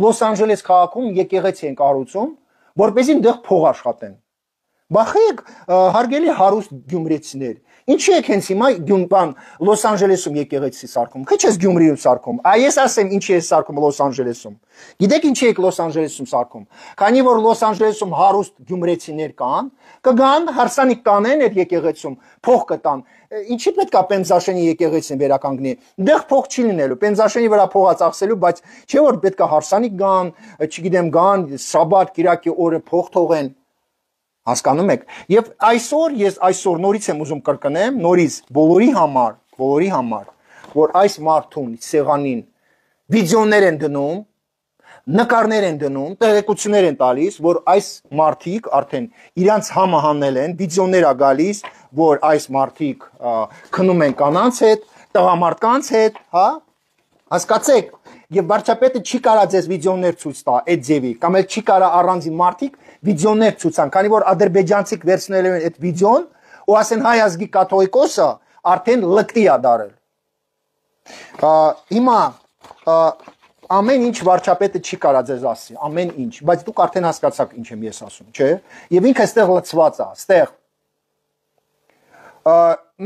Լոս Անջելես քաղաքում եկեղեցի են կառուցում, որպեսզի այնտեղ փող աշխատեն։ Բախեք, հարգելի հարուստ գյումրեցիներ, ինչի եք հենց հիմա Լոս Անջելեսում եկեղեցի սարքում, քիչ ես Գյումրիում սարքում, ես ասեմ ինչի ես սարքում Լոս Անջելեսում։ Գիտեք ինչի եք Լոս Անջելեսում սարքում, քանի որ Լոս Անջելեսում հարուստ գյումրեցիներ կան, կգան հարսանիք կանեն այդ եկեղեցում, փող կտան։ Ինչի պետք է Պեմզաշենի եկեղեցին վերականգնի։ Դեռ փող չի լինելու, Պեմզաշենի վրա փողա ծախսելու, բայց չէ որ պետք է հարսանիք գան, չգիտեմ գան, շաբաթ, կիրակի օրը փող թողեն։ Հասկանում եք։ Եվ այսօր ես այսօր նորից եմ ուզում կրկնեմ, նորից բոլորի համար, որ այս մարդուն սեղանին վիդեոներ են դնում, նկարներ են դնում, տեղեկություններ են տալիս, որ այս մարդիկ արդեն իրանց համը հանել են, վիդեոներ է գալիս, որ այս մարդիկ քնում են կանանց հետ, տղամարդկանց հետ, հա? Հասկացեք, եւ վարչապետը չի կարա ձեզ վիդեոներ ցույց տա այդ ձևի, կամ էլ չի կարա առանձին մարդիկ վիդեոներ ցույցան, քանի որ ադրբեջանցիք վերցնել են այդ վիդեոն ու ասեն հայ ազգի կաթողիկոսը արդեն լկտի է դարել։ Հիմա ամեն ինչ վարչապետը չի կարա ձեզ ասի, ամեն ինչ, բայց դուք արդեն հասկացաք ինչ եմ ես ասում, չէ՞։ Եվ ինքը այստեղ լցված է, այստեղ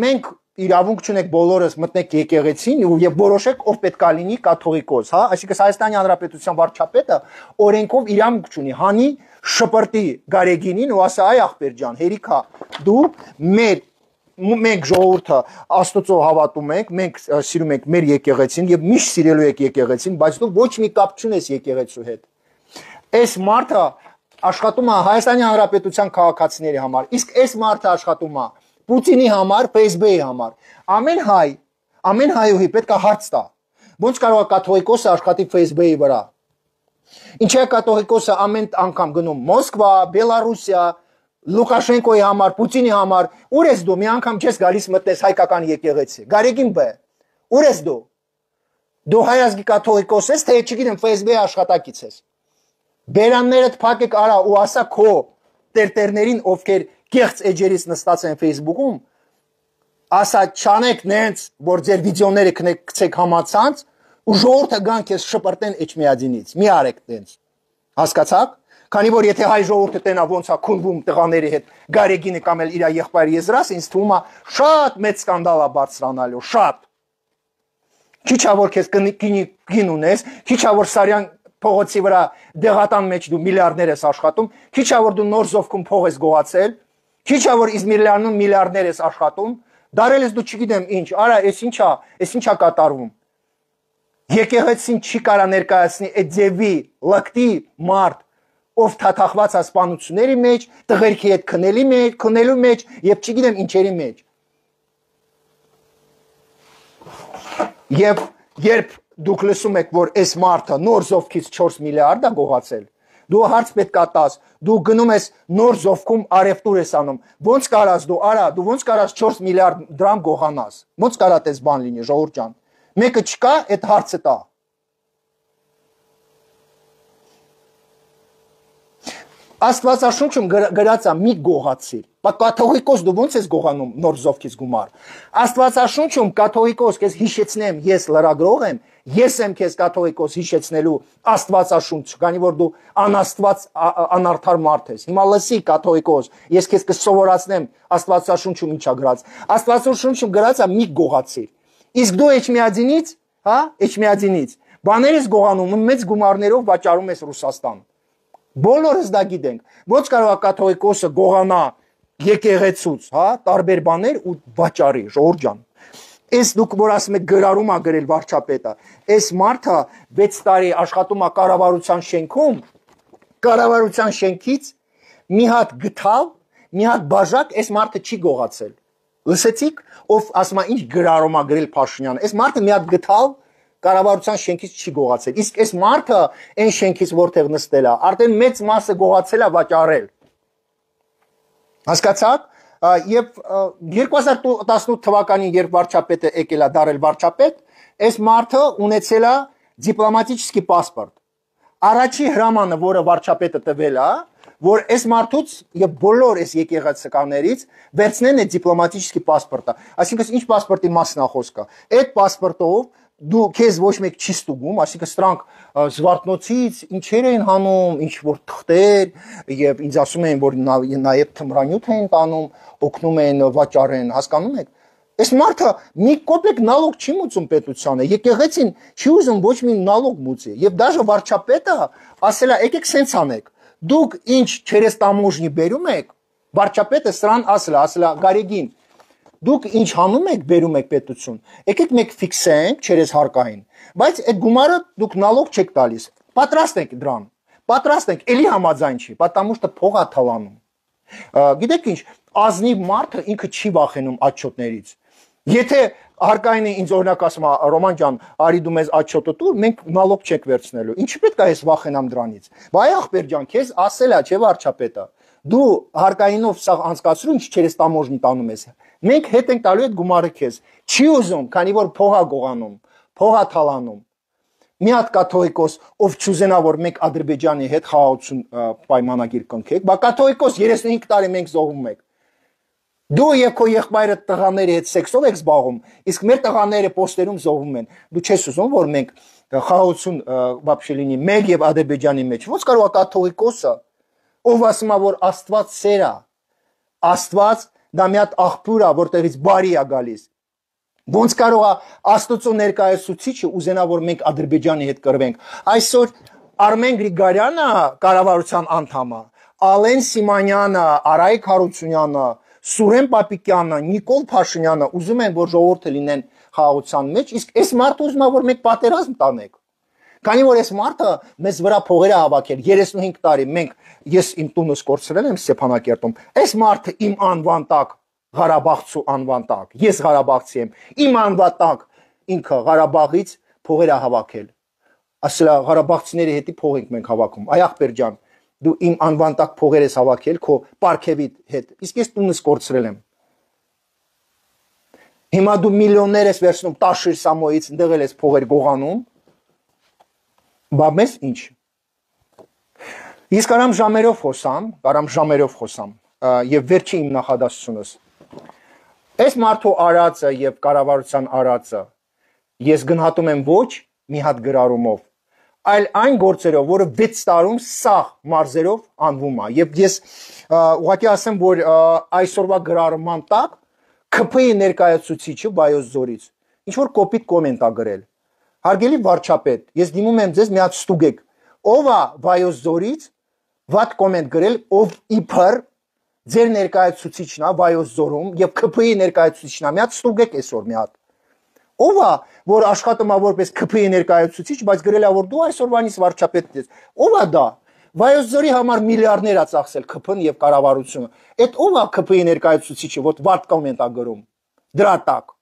մենք իրավունք չունենք բոլորս մտնեք եկեղեցին եւ որոշեք ով պետքա լինի կաթողիկոս, հա, այսինքն Հայաստանի Հանրապետության վարչապետը օրենքով իրավունք չունի, հանի շպրտի Գարեգինին ու ասա այ ախպեր ջան, հերիքա, դու մենք ժողովուրդը Աստծո հավատում ենք, մենք սիրում ենք մեր եկեղեցին եւ միշտ սիրելու եք եկեղեցին, բայց դու ոչ մի կապ չունես եկեղեցու հետ։ Այս մարդը աշխատում է Հայաստանի Հանրապետության քաղաքացիների համար, իսկ այս մարդը աշխատում է Պուտինի համար, Facebook-ի համար։ Ամեն հայուհի պետք է հարց տա։ Ոնց կարող է կաթողիկոսը աշխատի Facebook-ի վրա։ Ինչի է կաթողիկոսը ամեն անգամ գնում Մոսկվա, Բելարուսիա, Լուկաշենկոյի համար, Պուտինի համար, ուր ես դու մի անգամ չես գալիս մտես հայկական եկեղեցի։ Գարեգին B, ուր ես դու։ Դու հայ ազգի կաթողիկոս ես, թե չգիտեմ Facebook-ի աշխատակից ես։ Բերաններդ փակեք արա ու ասա քո տերտերներին, ովքեր կեղծ էջերից նստած են Facebook-ում, ասա չանեք նենց, որ ձեր վիդեոները կցեք համացանց ու ժողովուրդը գան քեզ շպրտեն Էջմիածինից։ Մի արեք նենց։ Հասկացաք։ Քանի որ եթե հայ ժողովուրդը տենա ոնց է քունվում տղաների հետ Գարեգինը կամ էլ իր եղբայր Եզրասը, ինձ թվում է շատ մեծ սկանդալ է բարձրանալու, շատ։ Քիչ է որ քեզ կին ունես, քիչ է որ Սարյան փողոցի վրա դեղատան մեջ դու միլիարդներ ես աշխատում, քիչ է որ դու նոր զովքում փող ես գողացել, քիչ է որ Իզմիրլյանում միլիարդներ ես աշխատում, դարել ես դու չգիտեմ ինչ, արա, այս ինչա կատարվում։ Եկեղեցին չի կարա ներկայացնի այդ ձևի լկտի մարդ, ով թաթախված է սպանությունների մեջ, տղերքի հետ քնելու մեջ եւ չգիտեմ ինչերի մեջ։ Եվ երբ դուք լսում եք, որ այս մարդը նոր զովքից 4 միլիարդ է գողացել, դու հարց պետք է տաս, դու գնում ես նոր զովքում արևտուր ես անում, ոնց կարաս դու, արա, դու ոնց կարաս 4 միլիարդ դրամ գողանաս, ոնց կարա տես բան լինի, ժողովուրդ ջան, մեկը չկա, այդ հարցը տա։ Աստվածաշունչում գրած է մի գողացիր, կաթողիկոս դու ոնց ես գողանում նոր զովքից գումար։ Աստվածաշունչում կաթողիկոս քեզ հիշեցնեմ, ես լրագրող եմ, ես եմ քեզ կաթողիկոս հիշեցնելու Աստվածաշունչ, քանի որ դու անաստված անարդար մարդ ես։ Հիմա լսի կաթողիկոս, ես քեզ կսովորացնեմ Աստվածաշունչում ինչա գրած։ Աստվածաշունչում գրած է մի գողացիր։ Իսկ դու Էջմիածինից, հա, Էջմիածինից բաներ ես գողանում, մեծ գումարներով վաճառում ես Ռուսաստան։ Բոլորս դա գիտենք։ Ոնց կարող է կաթողիկոսը գողանա եկեղեցուց, հա, տարբեր բաներ ու վաճառի, ժողովուրդ ջան։ Այս դուք որ ասում եք գրարում է գրել վարչապետը, այս մարդը 6 տարի աշխատում է կառավարության շենքում, կառավարության շենքից մի հատ գտալ, մի հատ բաժակ, այս մարդը չի գողացել։ Լսեցիք, ով ասում է ինչ գրարում է գրել Փաշինյանը, այս մարդը մի հատ գտալ կառավարության շենքից չի գողացել։ Իսկ այս մարդը այն շենքից որտեղ նստել է, արդեն մեծ մասը գողացել է վաճառել։ Հասկացաք։ Եվ 2018 թվականին, երբ վարչապետը եկել է դարել վարչապետ, այս մարդը ունեցել է դիպլոմատический паспорт։ Առաջի հրամանը, որը վարչապետը տվել է, որ այս մարդուց եւ բոլոր այս եկեղեցիներից վերցնեն այդ դիպլոմատический паспорտը։ Այսինքն ինչ паспорտի մասն է խոսքը։ Այդ паспортով դու քեզ ոչ մեկ չի ստուգում, այսինքն սրանք զվարթնոցից ինչեր են հանում, ինչ որ թղթեր եւ ինձ ասում են, որ նաեւ թմրանյութ են տանում, օգնում են վաճառեն, հասկանում եք։ Այս մարդը մի կոպեկ նալոգ չի մուծում պետությանը, եկեղեցին չի ուզում ոչ մի նալոգ մուծի եւ դաժե վարչապետը ասել է եկեք սենց անեք։ Դուք ինչ через таможни բերում եք, վարչապետը սրան ասել է Գարեգին, դուք ինչ հանում եք, բերում եք պետություն, եկեք մեկ ֆիքսենք через հարկային, բայց այդ գումարը դուք նալոգ չեք տալիս, պատրաստ եք դրան, պատրաստ եք, էլի համաձայն չի, потому что փող է թալանում։ Գիտեք ինչ, ազնիվ մարդը ինքը չի վախենում աչոտներից։ Եթե հարկային է ինձ օրինակ ասում է Ռոման ջան, արի դու մեզ աչոտը տուր, մենք նալոգ չենք վերցնելու։ Ինչի պետք է ես վախենամ դրանից։ Բայ ախպեր ջան, քեզ ասել է, չէ՞ վարչապետը։ Դու հարկայինով սա անցկացրու, ինչ через таможни տանում ես։ Մենք հետ ենք տալու այդ գումարը քեզ։ Չի ուզում, քանի որ փողա գողանում, փողա թալանում։ Մի հատ կաթողիկոս, ով չուզենա, որ մենք Ադրբեջանի հետ խաղաղություն պայմանագիր կնքենք, բա կաթողիկոս 35 տարի մենք զոհում ենք։ Դու եւ քո եղբայրը տղաների հետ սեքսով եք զբաղվում, իսկ մեր տղաները պոստերում զոհվում են։ Դու չես ուզում, որ մենք խաղաղություն вообще լինի մեր եւ Ադրբեջանի մեջ։ Ոնց կարող է կաթողիկոսը, ով ասում է, որ Աստված սեր է, Աստված դա մի հատ աղբյուր է, որտեղից բարի է գալիս։ Ոնց կարող է Աստծո ներկայացուցիչը ուզենա, որ մենք Ադրբեջանի հետ կռվենք։ Այսօր Արմեն Գրիգորյանը կառավարության անդամ է, Ալեն Սիմանյանը, Արայիկ Հարությունյանը, Սուրեն Պապիկյանը, Նիկոլ Փաշինյանը ուզում են, որ ժողովուրդը լինեն խաղաղության մեջ, իսկ այս մարդը ուզում է, որ մենք պատերազմ տանենք։ Քանի որ այս մարդը մեզ վրա փողեր է հավաքել 35 տարի, ես իմ տունս կորցրել եմ Ստեփանակերտում, այս մարդը իմ անվան տակ, Ղարաբաղցու անվան տակ, ես Ղարաբաղցի եմ, իմ անվան տակ ինքը Ղարաբաղից փողեր է հավաքել։ Ասել է Ղարաբաղցիների հետի փող ենք մենք հավաքում։ Այ ախպեր ջան, դու իմ անվան տակ փողեր ես հավաքել քո պարքևի հետ, իսկ ես տունս կորցրել եմ։ Հիմա դու միլիոններ ես վերցնում Տաշիր Սամոյից, ընդեղել ես փողեր գողանում, բա մեզ ինչ։ Ես կարամ ժամերով խոսամ, եւ վերջի իմ նախադասությունս։ Այս մարդու արածը եւ կառավարության արածը ես գնահատում եմ ոչ մի հատ գրառումով, այլ այն գործերով, որը 6 տարում սաղ մարզերով անվում է։ Եվ ես ուղղակի ասեմ, որ այսօրվա գրառման տակ ՔՓ-ի ներկայացուցիչը Վայոց Ձորից ինչ որ կոպիտ կոմենտ է գրել։ Հարգելի վարչապետ, ես դիմում եմ ձեզ մի հատ ստուգեք, ով է Վայոց Ձորից վատ կոմենտ գրել, ով իբր ձեր ներկայացուցիչն է Վայոց Ձորում եւ ՔՓ-ի ներկայացուցիչն է, մի հատ ստուգեք այսօր մի հատ։ Ով է, որ աշխատում է որպես ՔՓ-ի ներկայացուցիչ, բայց գրել է, որ դու այսօրվանից վարչապետ ես։ Ով է դա։ Վայոց Ձորի համար միլիարդներ է ծախսել ՔՓ-ն եւ կառավարությունը։ Այդ ով է ՔՓ-ի ներկայացուցիչը, որ վատ կոմենտ է գրում։ Դրա տակ։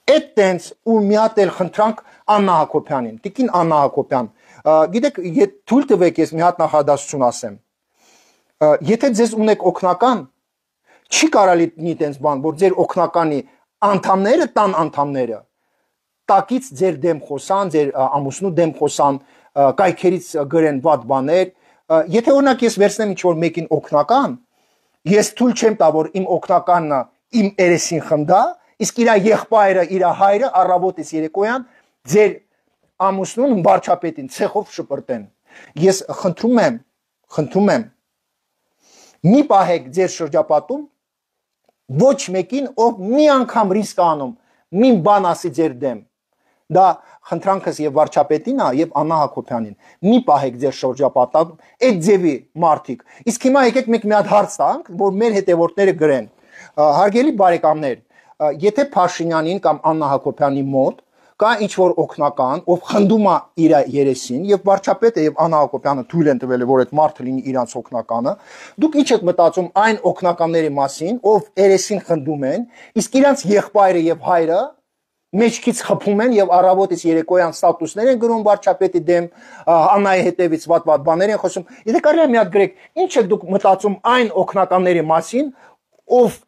Այդ տենց ու մի հատ էլ խնդրանք Աննա Հակոբյանին, Տիկին Աննա Հակոբյան։ Գիտեք, թույլ տվեք ես մի հատ նախադասություն ասեմ։ Եթե ձեզ ունեք օգնական, չի կարելի լինի տենց բան, որ ձեր օգնականի անդամները տան անդամները տակից ձեր դեմ խոսան, ձեր ամուսնու դեմ խոսան, կայքերից գրեն վատ բաներ։ Եթե օրինակ ես վերցնեմ ինչ-որ մեկին օգնական, ես թույլ չեմ տա, որ իմ օգնականն իմ երեսին խնդա, իսկ իր եղբայրը, իր հայրը առավոտից երեկոյան ձեր ամուսնուն վարչապետին ցեխով շպրտեն։ Ես խնդրում եմ մի պահեք ձեր շրջապատում ոչ մեկին, ով մի անգամ ռիսկ անում, մի բան ասի ձեր դեմ։ Դա խնդրանքս եւ վարչապետին է եւ Աննա Հակոբյանին։ Մի պահեք ձեր շրջապատում այդ ձևի մարդիկ։ Իսկ հիմա եկեք մենք մի հատ հարց տանք, որ մեր հետևորդները գրեն։ Հարգելի բարեկամներ, եթե Փաշինյանին կամ Աննա Հակոբյանի մոտ կա ինչ-որ օգնական, ով խնդում է իր երեսին եւ վարչապետը եւ Աննա Հակոբյանը թույլ են տվել, որ այդ մարդը լինի իրանց օգնականը, դուք ինչ եք մտածում այն օգնականների մասին, ով երեսին խնդում են, իսկ իրանց եղբայրը եւ հայրը մեջքից խփում են եւ առավոտից երեկոյան ստատուսներ են գրում վարչապետի դեմ, Աննայի հետևից վատ բաներ են խոսում։ Եթե կարելի է մի հատ գրեք, ինչ եք դուք մտածում այն օկնականների մասին, ով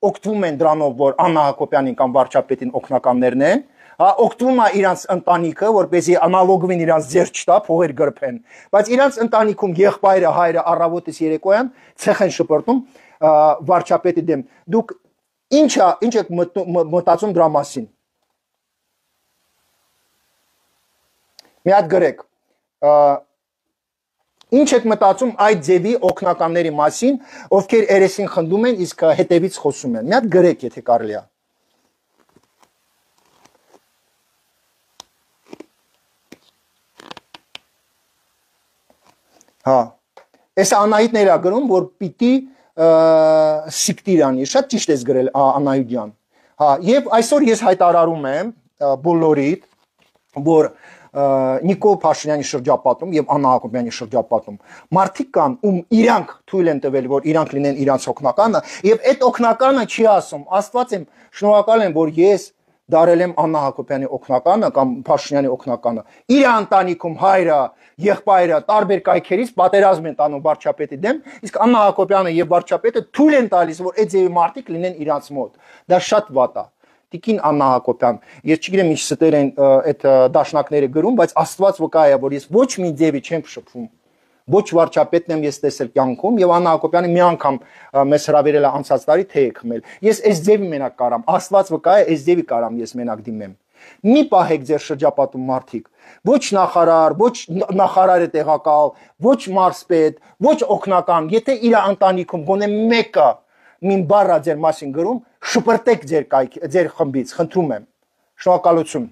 օգտվում են դրանով, որ Աննա Հակոբյանին կամ վարչապետին օկնականներն են, օգտվում է իրանց ընտանիքը, որպեսզի անալոգվին իրանց ձեռք չտա, փողեր գրփեն, բայց իրանց ընտանիքում եղբայրը, հայրը առավոտից երեկոյան ցեխ են շպրտում վարչապետի դեմ։ Դուք ինչ եք մտածում դրա մասին։ Մի հատ գրեք, ինչ եք մտածում այդ ձևի օգնականների մասին, ովքեր երեսին խնդում են, իսկ հետևից խոսում են։ Մի հատ գրեք, եթե կարելի է։ Հա, այս Անահիտներ է գրում, որ պիտի սիկտի իրանի, շատ ճիշտ ես գրել Անահիտ ջան։ Հա, եւ այսօր ես հայտարարում եմ բոլորիդ, որ Նիկոլ Փաշինյանի շրջապատում եւ Աննա Հակոբյանի շրջապատում մարդիկ կան, ում իրանք թույլ են տվել, որ իրանք լինեն իրանց օգնականը, եւ այդ օգնականը չի ասում, Աստված եմ, շնորհակալ եմ, որ ես դարել եմ Աննա Հակոբյանի օգնականը կամ Փաշինյանի օգնականը։ Իր ընտանիքում հայրը, եղբայրը տարբեր կայքերից պատերազմ են տանում վարչապետի դեմ, իսկ Աննա Հակոբյանը եւ վարչապետը թույլ են տալիս, որ այդ ձևի մարդիկ լինեն իրանց մոտ։ Դա շատ վատ է։ Տիկին Աննա Հակոբյան, ես չգիտեմ ինչ ստեր են այդ դաշնակները գրում, բայց Աստված վկա է, որ ես ոչ մի ձևի չեմ շփվում։ Ոչ վարչապետն եմ ես տեսել կյանքում եւ Աննա Հակոբյանը մի անգամ մեզ հրավիրել է անցած տարի թե եք խմել։ Ես այս ձևի մենակ կարամ, Աստված վկա է, այս ձևի կարամ ես մենակ դիմեմ։ Մի պահեք ձեր շրջապատում մարդիկ, ոչ նախարար, ոչ նախարարը տեղակալ, ոչ մարզպետ, ոչ օգնական, եթե իր ընտանիքում գոնե մեկը մին բառա ձեր մասին գրում, շպրտեք ձեր խմբից, խնդրում եմ։ Շնորհակալություն։